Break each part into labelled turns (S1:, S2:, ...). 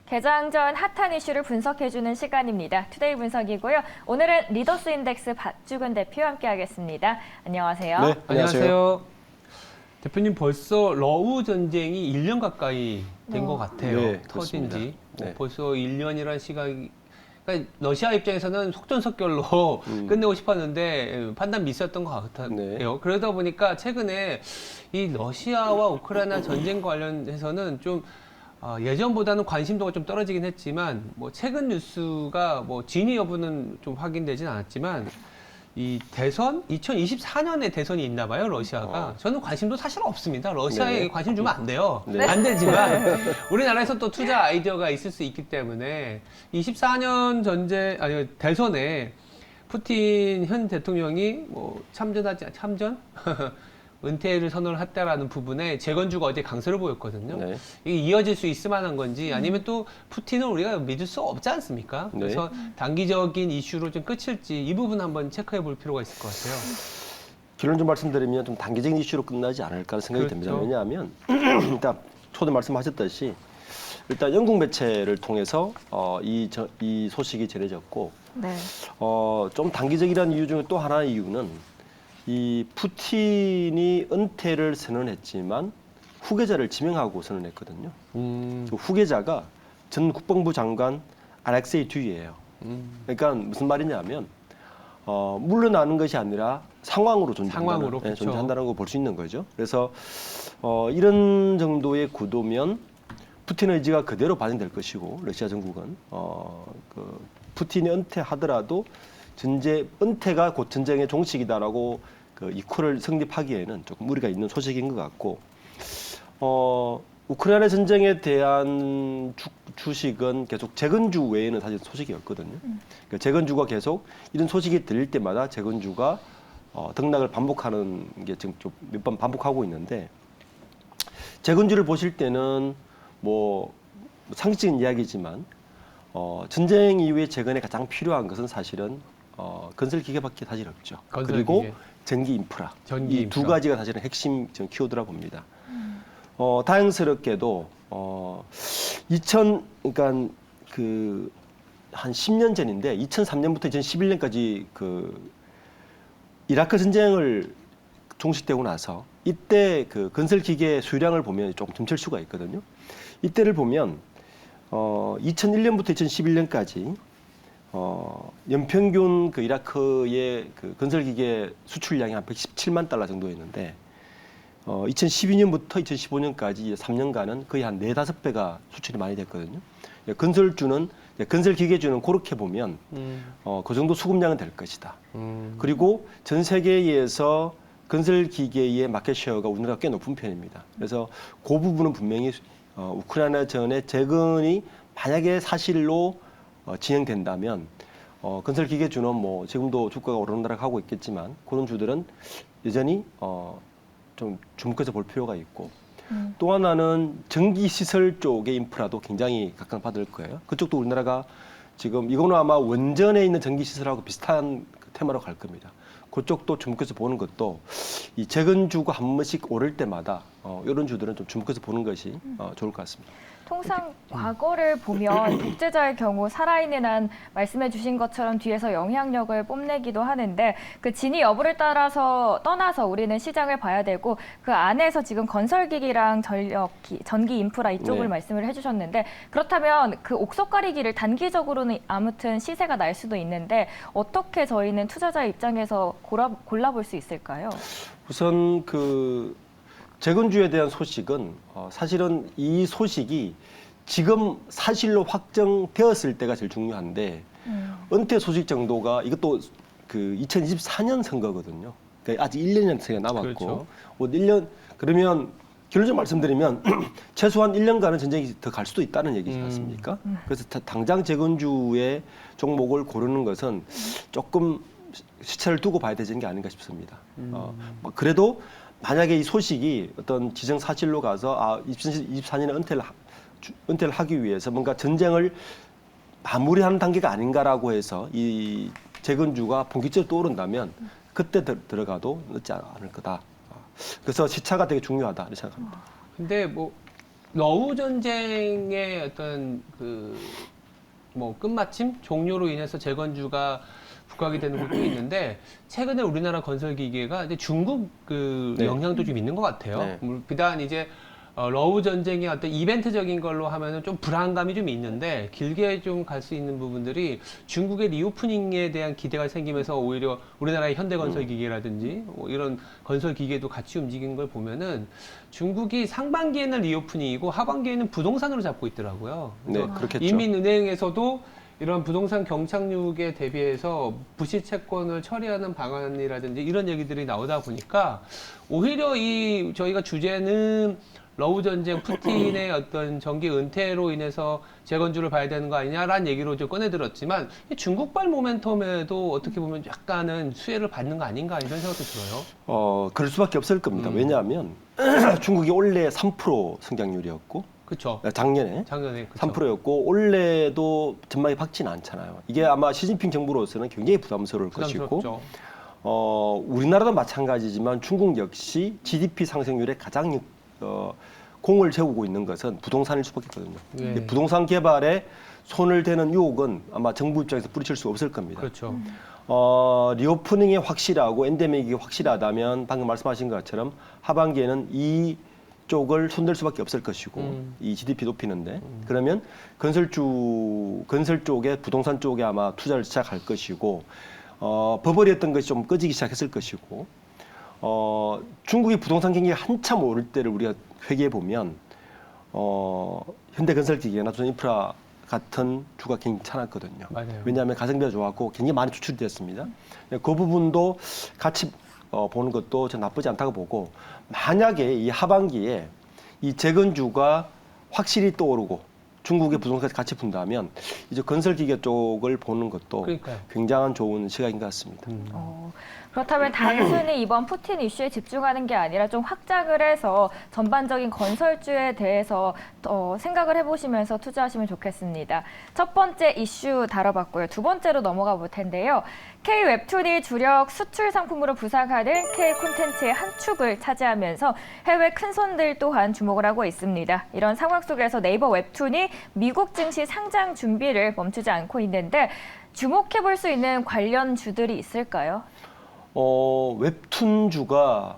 S1: 개장 전 핫한 이슈를 분석해주는 시간입니다. 투데이 분석이고요. 오늘은 리더스 인덱스 박주근 대표와 함께하겠습니다. 안녕하세요.
S2: 네, 안녕하세요. 대표님 벌써 러우 전쟁이 1년 가까이 된 것 같아요.
S3: 네,
S2: 터진 지.
S3: 네.
S2: 벌써 1년이라는 시각이 그러니까 러시아 입장에서는 속전속결로 끝내고 싶었는데 판단 미스였던 것 같아요.
S3: 네.
S2: 그러다 보니까 최근에 이 러시아와 우크라이나 전쟁 관련해서는 좀 예전보다는 관심도가 좀 떨어지긴 했지만 뭐 최근 뉴스가 뭐 진위 여부는 좀 확인되진 않았지만 이 대선 2024년에 대선이 있나 봐요, 러시아가. 저는 관심도 사실 없습니다. 러시아에
S3: 네.
S2: 관심 주면 안 돼요.
S3: 네.
S2: 안 되지만 우리나라에서 또 투자 아이디어가 있을 수 있기 때문에 24년 대선에 푸틴 현 대통령이 뭐 참전? 은퇴를 선언을 했다라는 부분에 재건주가 어제 강세를 보였거든요.
S3: 네.
S2: 이게 이어질 수 있을 만한 건지 아니면 또 푸틴은 우리가 믿을 수 없지 않습니까?
S3: 네.
S2: 그래서 단기적인 이슈로 좀 끝일지 이 부분 한번 체크해 볼 필요가 있을 것 같아요.
S3: 결론 좀 말씀드리면 좀 단기적인 이슈로 끝나지 않을까 생각이 듭니다.
S2: 그렇죠.
S3: 왜냐하면 일단 초대 말씀하셨듯이 일단 영국 매체를 통해서 이 소식이 전해졌고
S1: 네.
S3: 좀 단기적이라는 이유 중에 또 하나의 이유는 이 푸틴이 은퇴를 선언했지만 후계자를 지명하고 선언했거든요. 그 후계자가 전 국방부 장관 알렉세이 듀이예요. 그러니까 무슨 말이냐면 물러나는 것이 아니라 상황으로
S2: 상황으로, 그렇죠.
S3: 존재한다는 걸 볼 수 있는 거죠. 그래서 이런 정도의 구도면 푸틴 의지가 그대로 반영될 것이고 러시아 정국은 푸틴이 은퇴하더라도 은퇴가 곧 전쟁의 종식이다라고 이 쿨을 성립하기에는 조금 무리가 있는 소식인 것 같고 우크라이나 전쟁에 대한 주식은 계속 재건주 외에는 사실 소식이 없거든요. 그러니까 재건주가 계속 이런 소식이 들릴 때마다 재건주가 등락을 반복하는 게 지금 좀 몇 번 반복하고 있는데 재건주를 보실 때는 뭐 상식적인 이야기지만 전쟁 이후에 재건에 가장 필요한 것은 사실은 건설 기계밖에 사실 없죠. 그리고 전기 인프라. 이 두 가지가 사실은 핵심 키워드라 봅니다. 다행스럽게도 그러니까 한 10년 전인데 2003년부터 2011년까지 이라크 전쟁을 종식되고 나서 이때 건설 기계 수량을 보면 조금 점칠 수가 있거든요. 이때를 보면 2001년부터 2011년까지 연평균 이라크의 건설기계 수출량이 한 117만 달러 정도였는데 2012년부터 2015년까지 3년간은 거의 한 4, 5배가 수출이 많이 됐거든요. 건설기계주는 그렇게 보면 그 정도 수급량은 될 것이다. 그리고 전 세계에서 건설기계의 마켓쉐어가 우리나라가 꽤 높은 편입니다. 그래서 그 부분은 분명히 우크라이나 전의 재건이 만약에 사실로 진행된다면 건설 기계주는 뭐 지금도 주가가 오르락내락 하고 있겠지만 그런 주들은 여전히 좀 주목해서 볼 필요가 있고 또 하나는 전기 시설 쪽의 인프라도 굉장히 각광받을 거예요. 그쪽도 우리나라가 지금 이거는 아마 원전에 있는 전기 시설하고 비슷한 테마로 갈 겁니다. 그쪽도 주목해서 보는 것도 이 재건주가 한 번씩 오를 때마다 이런 주들은 좀 주목해서 보는 것이 좋을 것 같습니다.
S1: 통상 과거를 보면 독재자의 경우 살아있는 한 말씀해 주신 것처럼 뒤에서 영향력을 뽐내기도 하는데 그 진위 여부를 떠나서 우리는 시장을 봐야 되고 그 안에서 지금 건설기기랑 전기 인프라 이쪽을
S3: 네.
S1: 말씀을 해주셨는데 그렇다면 그 옥석 가리기를 단기적으로는 아무튼 시세가 날 수도 있는데 어떻게 저희는 투자자 입장에서 골라볼 수 있을까요?
S3: 우선 재건주에 대한 소식은 사실은 이 소식이 지금 사실로 확정되었을 때가 제일 중요한데 은퇴 소식 정도가 이것도 2024년 선거거든요. 그러니까 아직 1년 차가 남았고
S2: 그렇죠.
S3: 1년 그러면 결론적으로 말씀드리면 최소한 1년간은 전쟁이 더 갈 수도 있다는 얘기지 않습니까? 그래서 당장 재건주의 종목을 고르는 것은 조금 시차를 두고 봐야 되는 게 아닌가 싶습니다. 그래도 만약에 이 소식이 어떤 지정 사실로 가서 2024년에 은퇴를 하기 위해서 뭔가 전쟁을 마무리하는 단계가 아닌가라고 해서 이 재건주가 본격적으로 떠오른다면 그때 들어가도 늦지 않을 거다. 그래서 시차가 되게 중요하다 이렇게 생각합니다.
S2: 근데 뭐 러우 전쟁의 어떤 그 뭐 끝마침 종료로 인해서 재건주가 부각이 되는 것도 있는데 최근에 우리나라 건설 기계가 이제 중국 그
S3: 네.
S2: 영향도 좀 있는 것 같아요.
S3: 네.
S2: 비단 이제 러우 전쟁의 어떤 이벤트적인 걸로 하면은 좀 불안감이 좀 있는데 길게 좀 갈 수 있는 부분들이 중국의 리오프닝에 대한 기대가 생기면서 오히려 우리나라의 현대 건설 기계라든지 뭐 이런 건설 기계도 같이 움직이는 걸 보면은 중국이 상반기에는 리오프닝이고 하반기에는 부동산으로 잡고 있더라고요.
S3: 네,
S2: 그래서
S3: 그렇겠죠.
S2: 인민은행에서도 이런 부동산 경착륙에 대비해서 부실 채권을 처리하는 방안이라든지 이런 얘기들이 나오다 보니까 오히려 이 저희가 주제는 러우 전쟁 푸틴의 어떤 정기 은퇴로 인해서 재건주를 봐야 되는 거 아니냐라는 얘기로 좀 꺼내들었지만 이 중국발 모멘텀에도 어떻게 보면 약간은 수혜를 받는 거 아닌가 이런 생각도 들어요.
S3: 그럴 수밖에 없을 겁니다. 왜냐하면 중국이 올해 3% 성장률이었고
S2: 그렇죠.
S3: 작년에
S2: 작년에 그쵸.
S3: 3%였고 올해도 전망이 밝지는 않잖아요. 이게 아마 시진핑 정부로서는 굉장히 부담스러울 것이고
S2: 부담스럽죠.
S3: 우리나라도 마찬가지지만 중국 역시 GDP 상승률에 가장 공을 세우고 있는 것은 부동산일 수밖에 없거든요.
S2: 네.
S3: 부동산 개발에 손을 대는 유혹은 아마 정부 입장에서 뿌리칠 수 없을 겁니다.
S2: 그렇죠.
S3: 리오프닝이 확실하고 엔데믹이 확실하다면 방금 말씀하신 것처럼 하반기에는 이 쪽을 손댈 수밖에 없을 것이고 이 GDP 높이는데 그러면 건설 쪽에 부동산 쪽에 아마 투자를 시작할 것이고 버블이었던 것이 좀 꺼지기 시작했을 것이고 중국의 부동산 경기가 한참 오를 때를 우리가 회귀해 보면 현대건설기계나 두산인프라 같은 주가 괜찮았거든요.
S2: 맞아요.
S3: 왜냐하면 가성비가 좋았고 굉장히 많이 추출이 됐습니다. 그 부분도 같이 보는 것도 전 나쁘지 않다고 보고 만약에 이 하반기에 이 재건주가 확실히 떠오르고 중국의 부동산까지 같이 푼다면 이제 건설기계 쪽을 보는 것도
S2: 그러니까요.
S3: 굉장한 좋은 시각인 것 같습니다.
S1: 그렇다면 단순히 이번 푸틴 이슈에 집중하는 게 아니라 좀 확장을 해서 전반적인 건설주에 대해서 생각을 해보시면서 투자하시면 좋겠습니다. 첫 번째 이슈 다뤄봤고요. 두 번째로 넘어가 볼 텐데요. K-웹툰이 주력 수출 상품으로 부상하는 K-콘텐츠의 한 축을 차지하면서 해외 큰손들 또한 주목을 하고 있습니다. 이런 상황 속에서 네이버 웹툰이 미국 증시 상장 준비를 멈추지 않고 있는데 주목해 볼 수 있는 관련 주들이 있을까요?
S3: 웹툰주가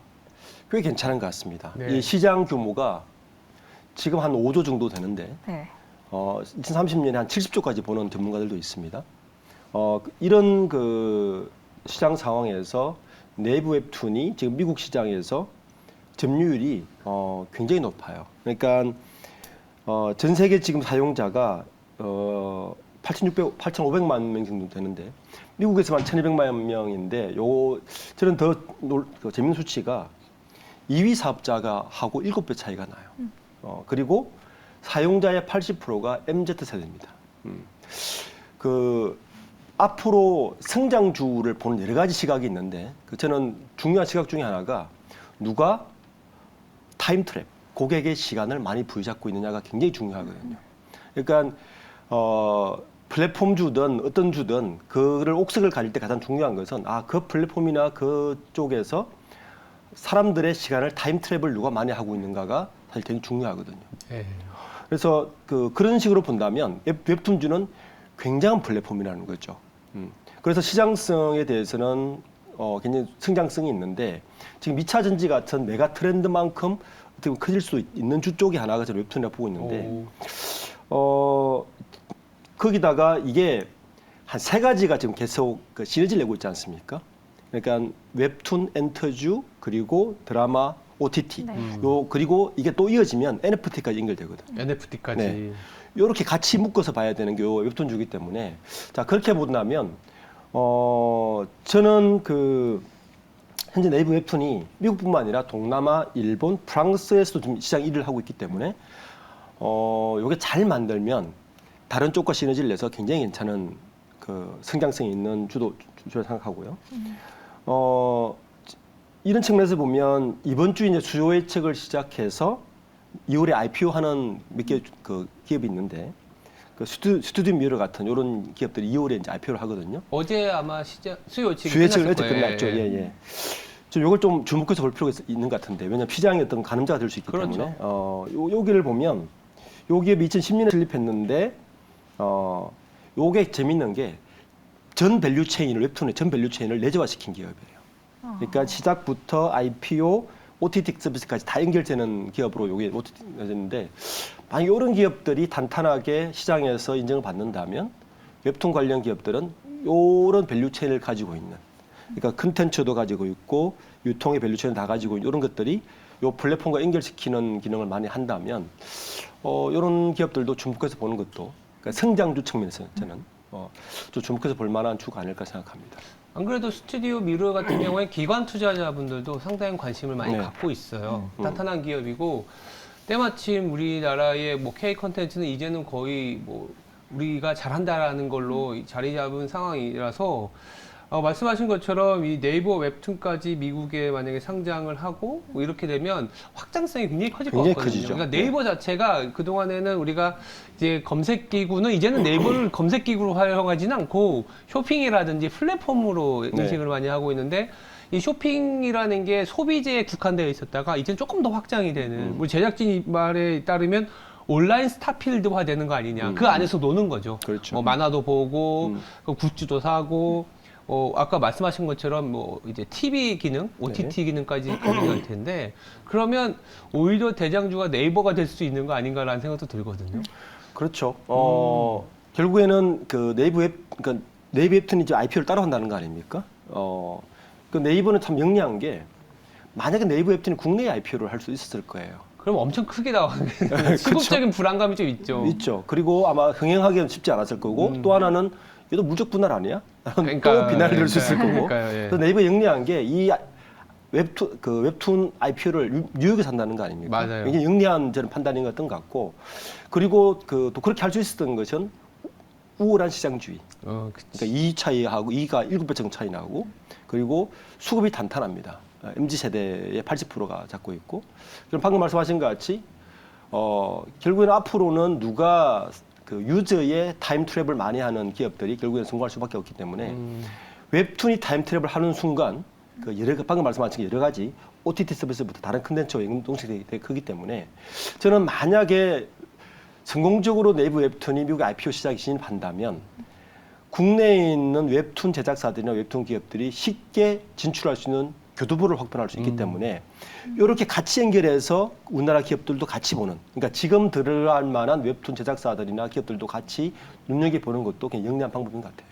S3: 꽤 괜찮은 것 같습니다.
S2: 네.
S3: 이 시장 규모가 지금 한 5조 정도 되는데,
S1: 네.
S3: 2030년에 한 70조까지 보는 전문가들도 있습니다. 이런 그 시장 상황에서 네이버 웹툰이 지금 미국 시장에서 점유율이 굉장히 높아요. 그러니까 전 세계 지금 사용자가 8,500만 명 정도 되는데 미국에서만 1,200만 명인데 저는 더 재밌는 수치가 2위 사업자가 하고 7배 차이가 나요. 그리고 사용자의 80%가 MZ세대입니다. 앞으로 성장주를 보는 여러 가지 시각이 있는데 저는 중요한 시각 중에 하나가 누가 타임트랩, 고객의 시간을 많이 부여잡고 있느냐가 굉장히 중요하거든요. 그러니까 플랫폼 주든 어떤 주든 그를 옥석을 가릴 때 가장 중요한 것은 그 플랫폼이나 그쪽에서 사람들의 시간을 타임트랩을 누가 많이 하고 있는가가 사실 되게 중요하거든요.
S2: 네.
S3: 그래서 그런 식으로 본다면 웹툰주는 굉장한 플랫폼이라는 거죠. 그래서 시장성에 대해서는 굉장히 성장성이 있는데 지금 2차 전지 같은 메가 트렌드만큼 어떻게 커질 수 있는 주 쪽이 하나가 저는 웹툰이라고 보고 있는데 거기다가 이게 한 3가지가 지금 계속 시너지를 내고 있지 않습니까? 그러니까 웹툰, 엔터주, 그리고 드라마, OTT.
S1: 네.
S3: 그리고 이게 또 이어지면 NFT까지 연결되거든요.
S2: NFT까지.
S3: 네. 이렇게 같이 묶어서 봐야 되는 게 웹툰주기 때문에 자 그렇게 본다면 저는 현재 네이버 웹툰이 미국뿐만 아니라 동남아, 일본, 프랑스에서도 좀 시장 1위를 하고 있기 때문에 이게 잘 만들면 다른 쪽과 시너지를 내서 굉장히 괜찮은 성장성이 있는 주로 생각하고요. 이런 측면에서 보면 이번 주 이제 수요 예측을 시작해서 2월에 IPO하는 몇 개 기업이 있는데 스튜디오 미러 같은 이런 기업들이 2월에 이제 IPO를 하거든요.
S2: 어제 아마 수요 예측이
S3: 수요 예측을
S2: 끝났을
S3: 어제
S2: 거예요.
S3: 끝났죠. 예. 좀 이걸 좀 주목해서 볼 필요가 있는 것 같은데 왜냐하면 시장의 어떤 가늠자가 될 수 있기
S2: 그렇죠.
S3: 때문에 여기를 보면 요 기업이 2010년에 설립했는데 요게 재밌는 게 전 밸류 체인을 웹툰의 전 밸류 체인을 내재화시킨 기업이에요. 그러니까 시작부터 IPO, OTT 서비스까지 다 연결되는 기업으로 요게 OTT가 됐는데 만약 이런 기업들이 탄탄하게 시장에서 인정을 받는다면 웹툰 관련 기업들은 이런 밸류 체인을 가지고 있는 그러니까 컨텐츠도 가지고 있고 유통의 밸류 체인 다 가지고 있는 이런 것들이 요 플랫폼과 연결시키는 기능을 많이 한다면 이런 기업들도 주목해서 보는 것도 그러니까 성장주 측면에서 저는 좀 주목해서 볼 만한 주가 아닐까 생각합니다.
S2: 안 그래도 스튜디오 미러 같은 경우에 기관 투자자분들도 상당히 관심을 많이
S3: 네.
S2: 갖고 있어요. 탄탄한 기업이고 때마침 우리나라의 뭐 K 컨텐츠는 이제는 거의 뭐 우리가 잘한다라는 걸로 자리 잡은 상황이라서 말씀하신 것처럼 이 네이버 웹툰까지 미국에 만약에 상장을 하고 뭐 이렇게 되면 확장성이 굉장히 커질 것
S3: 굉장히
S2: 같거든요.
S3: 커지죠.
S2: 그러니까 네이버 자체가 그동안에는 우리가 이제 검색기구는 이제는 네이버를 검색기구로 활용하지는 않고 쇼핑이라든지 플랫폼으로
S3: 네.
S2: 인식을 많이 하고 있는데 이 쇼핑이라는 게 소비재에 국한되어 있었다가 이제는 조금 더 확장이 되는 우리 제작진 말에 따르면 온라인 스타필드화 되는 거 아니냐. 그 안에서 노는 거죠.
S3: 그렇죠.
S2: 뭐 만화도 보고 그 굿즈도 사고 아까 말씀하신 것처럼 뭐 이제 TV 기능, OTT 기능까지 가능할 텐데 그러면 오히려 대장주가 네이버가 될 수 있는 거 아닌가라는 생각도 들거든요.
S3: 그렇죠. 결국에는 그 그러니까 네이버 웹툰이 이제 IPO를 따라간다는 거 아닙니까? 그 네이버는 참 영리한 게 만약에 네이버 웹툰이 국내에 IPO를 할 수 있었을 거예요.
S2: 그럼 엄청 크게 나오는 수급적인 불안감이 좀 있죠.
S3: 있죠. 그리고 아마 흥행하기는 쉽지 않았을 거고 또 하나는 얘도 물적 분할 아니야? 또 비난을 들을 수 있을 거고.
S2: 예.
S3: 그래서 네이버 영리한 게 이 웹툰 IPO를 뉴욕에 산다는 거 아닙니까?
S2: 맞아요.
S3: 굉장히 영리한 저는 판단인 것 같고 그리고 또 그렇게 할 수 있었던 것은 우월한 시장주의.
S2: 그치.
S3: 그러니까 2 차이하고 2가 7배 정도 차이 나고 그리고 수급이 탄탄합니다. MZ 세대의 80%가 잡고 있고 그럼 방금 말씀하신 것 같이 결국에는 앞으로는 누가 그 유저의 타임 트랩을 많이 하는 기업들이 결국에는 성공할 수밖에 없기 때문에 웹툰이 타임 트랩을 하는 순간 방금 말씀하신 여러 가지 OTT 서비스부터 다른 컨텐츠와 연동성이 되게 크기 때문에 저는 만약에 성공적으로 네이버 웹툰이 미국 IPO 시장에 진입한다면 국내에 있는 웹툰 제작사들이나 웹툰 기업들이 쉽게 진출할 수 있는 교두보를 확보할 수 있기 때문에 이렇게 같이 연결해서 우리나라 기업들도 같이 보는 그러니까 지금 들어갈 만한 웹툰 제작사들이나 기업들도 같이 눈여겨보는 것도 굉장히 영리한 방법인 것 같아요.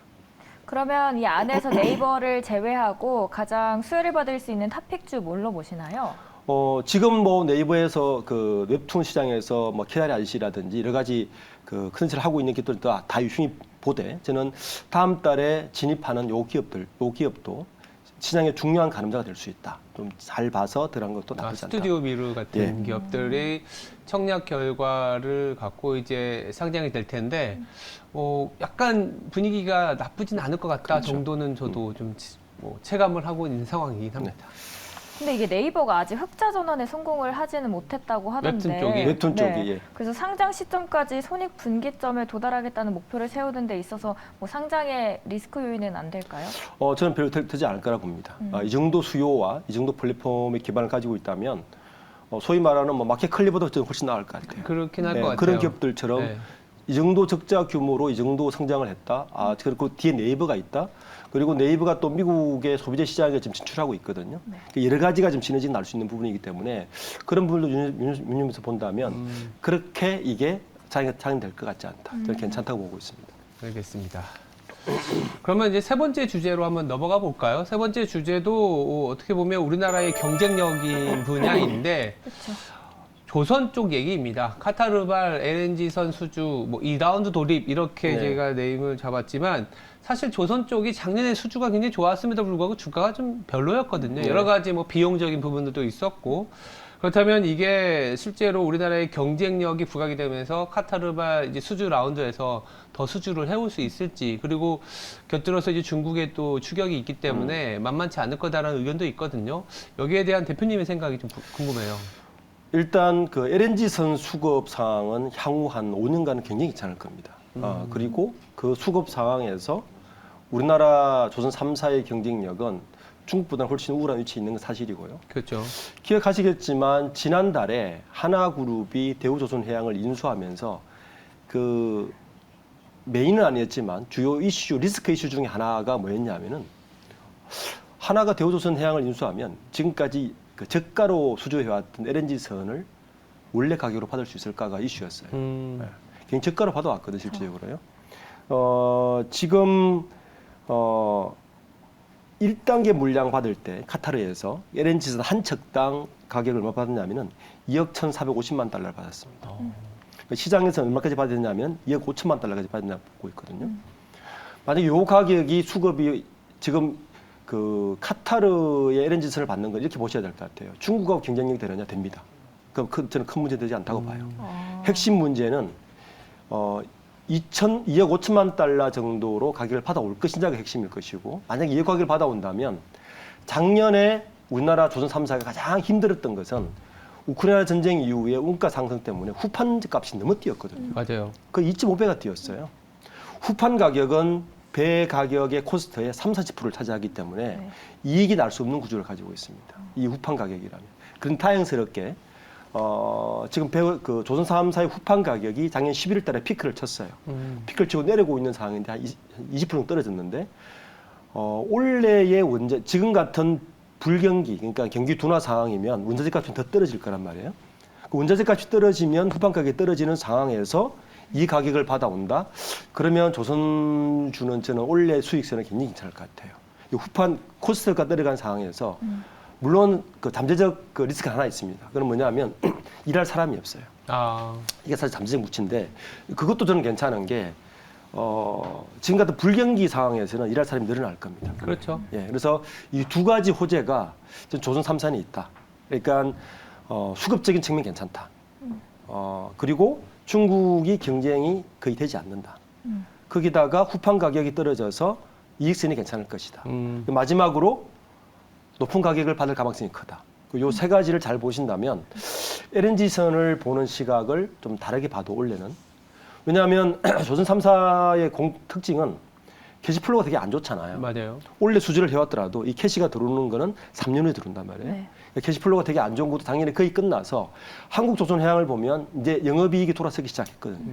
S1: 그러면 이 안에서 네이버를 제외하고 가장 수혜를 받을 수 있는 탑픽주 뭘로 보시나요?
S3: 지금 뭐 네이버에서 그 웹툰 시장에서 뭐 키다리 아저씨라든지 여러 가지 그 컨텐츠를 하고 있는 기업들도 다 유심히 보되 저는 다음 달에 진입하는 요 기업도 시장의 중요한 가늠자가 될 수 있다. 좀 잘 봐서 들어간 것도 나쁘지 않다.
S2: 스튜디오 미러 같은 기업들이 청약 결과를 갖고 이제 상장이 될 텐데 약간 분위기가 나쁘진 않을 것 같다
S3: 그렇죠.
S2: 정도는 저도 좀 체감을 하고 있는 상황이긴 합니다.
S1: 근데 이게 네이버가 아직 흑자 전환에 성공을 하지는 못했다고 하던데.
S2: 웹툰 쪽이?
S3: 웹툰 쪽이, 예.
S1: 그래서 상장 시점까지 손익 분기점에 도달하겠다는 목표를 세우는 데 있어서 뭐 상장의 리스크 요인은 안 될까요?
S3: 저는 별로 되지 않을 거라 봅니다. 이 정도 수요와 이 정도 플랫폼의 기반을 가지고 있다면 소위 말하는 뭐 마켓 클리보다 훨씬 나을 것 같아요.
S2: 그렇긴 할 것 같아요.
S3: 그런 기업들처럼
S2: 네.
S3: 이 정도 적자 규모로 이 정도 성장을 했다. 그리고 뒤에 네이버가 있다. 그리고 네이버가 또 미국의 소비재 시장에 지금 진출하고 있거든요. 네. 여러 가지가 좀 시너지가 날 수 있는 부분이기 때문에 그런 부분도 유념해서 본다면 그렇게 이게 장인될 것 같지 않다. 저는 괜찮다고 보고 있습니다.
S2: 알겠습니다. 그러면 이제 세 번째 주제로 한번 넘어가 볼까요? 세 번째 주제도 어떻게 보면 우리나라의 경쟁력인 분야인데
S1: 그렇죠.
S2: 조선 쪽 얘기입니다. 카타르발, LNG선 수주, 뭐 2라운드 돌입 이렇게
S3: 네.
S2: 제가 네임을 잡았지만 사실 조선 쪽이 작년에 수주가 굉장히 좋았음에도 불구하고 주가가 좀 별로였거든요.
S3: 네.
S2: 여러 가지 뭐 비용적인 부분들도 있었고 그렇다면 이게 실제로 우리나라의 경쟁력이 부각이 되면서 카타르발 이제 수주 라운드에서 더 수주를 해올 수 있을지 그리고 곁들여서 이제 중국의 또 추격이 있기 때문에 만만치 않을 거다라는 의견도 있거든요. 여기에 대한 대표님의 생각이 좀 궁금해요.
S3: 일단 그 LNG선 수급 상황은 향후 한 5년간은 굉장히 괜찮을 겁니다. 그리고 그 수급 상황에서 우리나라 조선 3사의 경쟁력은 중국보다는 훨씬 우월한 위치에 있는 건 사실이고요.
S2: 그렇죠.
S3: 기억하시겠지만 지난달에 하나그룹이 대우조선해양을 인수하면서 그 메인은 아니었지만 주요 이슈, 리스크 이슈 중에 하나가 뭐였냐면은 하나가 대우조선해양을 인수하면 지금까지 그 저가로 수주해왔던 LNG선을 원래 가격으로 받을 수 있을까가 이슈였어요. 네. 굉장히 저가로 받아왔거든 실질적으로요. 지금 1단계 물량 받을 때 카타르에서 LNG선 한 척당 가격을 얼마 받았냐면은 2억 1,450만 달러를 받았습니다. 시장에서 얼마까지 받았냐면 2억 5천만 달러까지 받았나 보고 있거든요. 만약에 이 가격이 수급이 지금 그 카타르의 LNG선을 받는 건 이렇게 보셔야 될 것 같아요. 중국하고 경쟁력이 되느냐 됩니다. 그럼 저는 큰 문제 되지 않다고 봐요. 핵심 문제는 2억 5천만 달러 정도로 가격을 받아올 것이냐가 핵심일 것이고, 만약에 이 가격을 받아온다면 작년에 우리나라 조선 3사가 가장 힘들었던 것은 우크라이나 전쟁 이후에 원가 상승 때문에 후판 값이 너무 뛰었거든요.
S2: 맞아요.
S3: 그 2.5배가 뛰었어요. 후판 가격은 배 가격의 코스트의 30~40%를 차지하기 때문에
S1: 네.
S3: 이익이 날 수 없는 구조를 가지고 있습니다. 이 후판 가격이라면. 그런 다행스럽게 지금 그 조선 3사의 후판 가격이 작년 11월 달에 피크를 쳤어요. 피크를 치고 내려오고 있는 상황인데 한 20% 정도 떨어졌는데 올해의 지금 같은 불경기, 그러니까 경기 둔화 상황이면 원자재 값이 더 떨어질 거란 말이에요. 그 원자재 값이 떨어지면 후판 가격이 떨어지는 상황에서 이 가격을 받아온다? 그러면 조선주는 저는 올해 수익성은 굉장히 괜찮을 것 같아요. 이 후판 코스트가 떨어간 상황에서 물론 그 잠재적 그 리스크가 하나 있습니다. 그건 뭐냐면 일할 사람이 없어요. 이게 사실 잠재적 묵치인데 그것도 저는 괜찮은 게 지금 같은 불경기 상황에서는 일할 사람이 늘어날 겁니다.
S2: 그렇죠.
S3: 예, 그래서 이 두 가지 호재가 조선 3사는 있다. 그러니까 수급적인 측면 괜찮다. 그리고 중국이 경쟁이 거의 되지 않는다. 거기다가 후판 가격이 떨어져서 이익선이 괜찮을 것이다. 마지막으로 높은 가격을 받을 가능성이 크다. 요 세 가지를 잘 보신다면 LNG선을 보는 시각을 좀 다르게 봐도 올해는. 왜냐하면 조선 3사의 특징은 캐시플로우가 되게 안 좋잖아요.
S2: 맞아요.
S3: 원래 수주를 해왔더라도 이 캐시가 들어오는 거는 3년 후에 들어온단 말이에요.
S1: 네.
S3: 캐시플로우가 되게 안 좋은 것도 당연히 거의 끝나서 한국조선해양을 보면 이제 영업이익이 돌아서기 시작했거든요.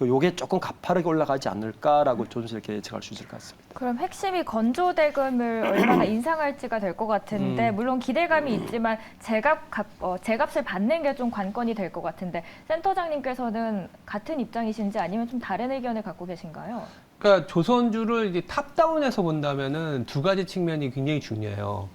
S3: 요게 조금 가파르게 올라가지 않을까라고 조선스럽게 예측할 수 있을 것 같습니다.
S1: 그럼 핵심이 건조 대금을 얼마나 인상할지가 될 것 같은데 물론 기대감이 있지만 제값을 받는 게 좀 관건이 될 것 같은데 센터장님께서는 같은 입장이신지 아니면 좀 다른 의견을 갖고 계신가요?
S2: 그러니까 조선주를 이제 탑다운해서 본다면은 두 가지 측면이 굉장히 중요해요.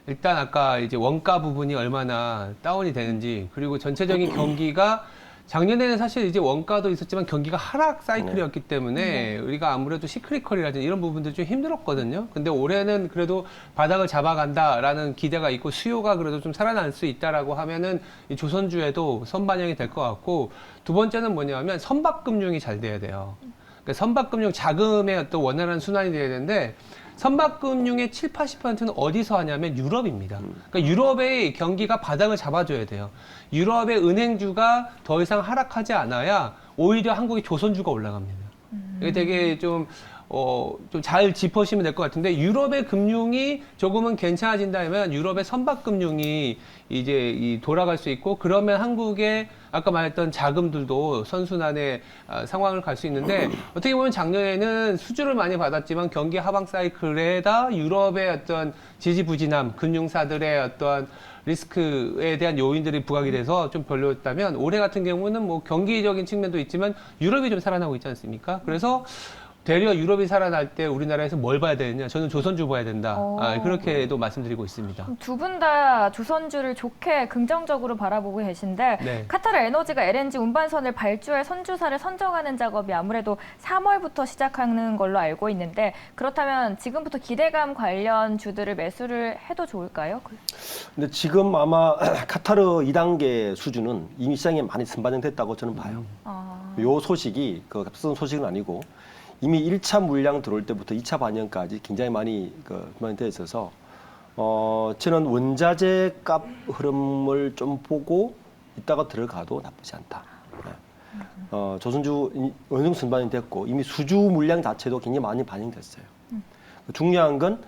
S2: 일단 아까 이제 원가 부분이 얼마나 다운이 되는지, 그리고 전체적인 경기가 작년에는 사실 이제 원가도 있었지만 경기가 하락 사이클이었기 때문에 우리가 아무래도 시크릿컬이라든지 이런 부분들이 좀 힘들었거든요. 근데 올해는 그래도 바닥을 잡아간다라는 기대가 있고 수요가 그래도 좀 살아날 수 있다라고 하면은 이 조선주에도 선반영이 될 것 같고, 두 번째는 뭐냐면 선박금융이 잘 돼야 돼요. 그러니까 선박금융 자금의 어떤 원활한 순환이 돼야 되는데 선박금융의 70~80%는 어디서 하냐면 유럽입니다. 그러니까 유럽의 경기가 바닥을 잡아줘야 돼요. 유럽의 은행주가 더 이상 하락하지 않아야 오히려 한국의 조선주가 올라갑니다. 이게 되게 좀 잘 짚으시면 될 것 같은데, 유럽의 금융이 조금은 괜찮아진다면 유럽의 선박금융이 이제 돌아갈 수 있고, 그러면 한국의 아까 말했던 자금들도 선순환의 상황을 갈 수 있는데, 어떻게 보면 작년에는 수주를 많이 받았지만 경기 하방 사이클에다 유럽의 어떤 지지부진함, 금융사들의 어떤 리스크에 대한 요인들이 부각이 돼서 좀 별로였다면, 올해 같은 경우는 뭐 경기적인 측면도 있지만 유럽이 좀 살아나고 있지 않습니까? 그래서 되려 유럽이 살아날 때 우리나라에서 뭘 봐야 되느냐? 저는 조선주 봐야 된다. 그렇게도 말씀드리고 있습니다.
S1: 두 분 다 조선주를 좋게 긍정적으로 바라보고 계신데
S2: 네.
S1: 카타르 에너지가 LNG 운반선을 발주할 선주사를 선정하는 작업이 아무래도 3월부터 시작하는 걸로 알고 있는데, 그렇다면 지금부터 기대감 관련 주들을 매수를 해도 좋을까요?
S3: 근데 지금 아마 카타르 2단계 수주는 이미 시장에 많이 선반영됐다고 저는 봐요. 요 소식이 그 앞선 소식은 아니고 이미 1차 물량 들어올 때부터 2차 반영까지 굉장히 많이 반영되어 있어서 저는 원자재 값 흐름을 좀 보고 이따가 들어가도 나쁘지 않다. 네. 조선주 어느 정도 선반영됐고 이미 수주 물량 자체도 굉장히 많이 반영됐어요. 중요한 건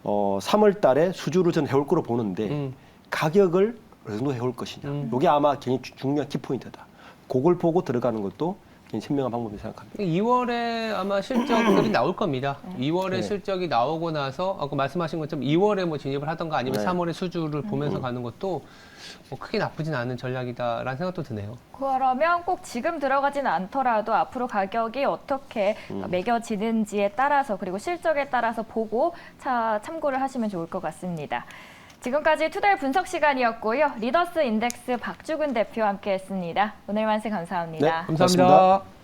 S3: 3월 달에 수주를 전 해올 거로 보는데 가격을 어느 정도 해올 것이냐. 이게 아마 굉장히 중요한 키포인트다. 그걸 보고 들어가는 것도 굉장히 현명한 방법이라고 생각합니다.
S2: 2월에 아마 실적들이 나올 겁니다. 2월에
S3: 네.
S2: 실적이 나오고 나서 아까 말씀하신 것처럼 2월에 뭐 진입을 하던가 아니면
S3: 네.
S2: 3월에 수주를 보면서 가는 것도 뭐 크게 나쁘진 않은 전략이다라는 생각도 드네요.
S1: 그러면 꼭 지금 들어가지는 않더라도 앞으로 가격이 어떻게 매겨지는지에 따라서 그리고 실적에 따라서 보고 참고를 하시면 좋을 것 같습니다. 지금까지 투데이 분석 시간이었고요. 리더스 인덱스 박주근 대표와 함께했습니다. 오늘 말씀 감사합니다.
S3: 네,
S2: 감사합니다.
S3: 고맙습니다.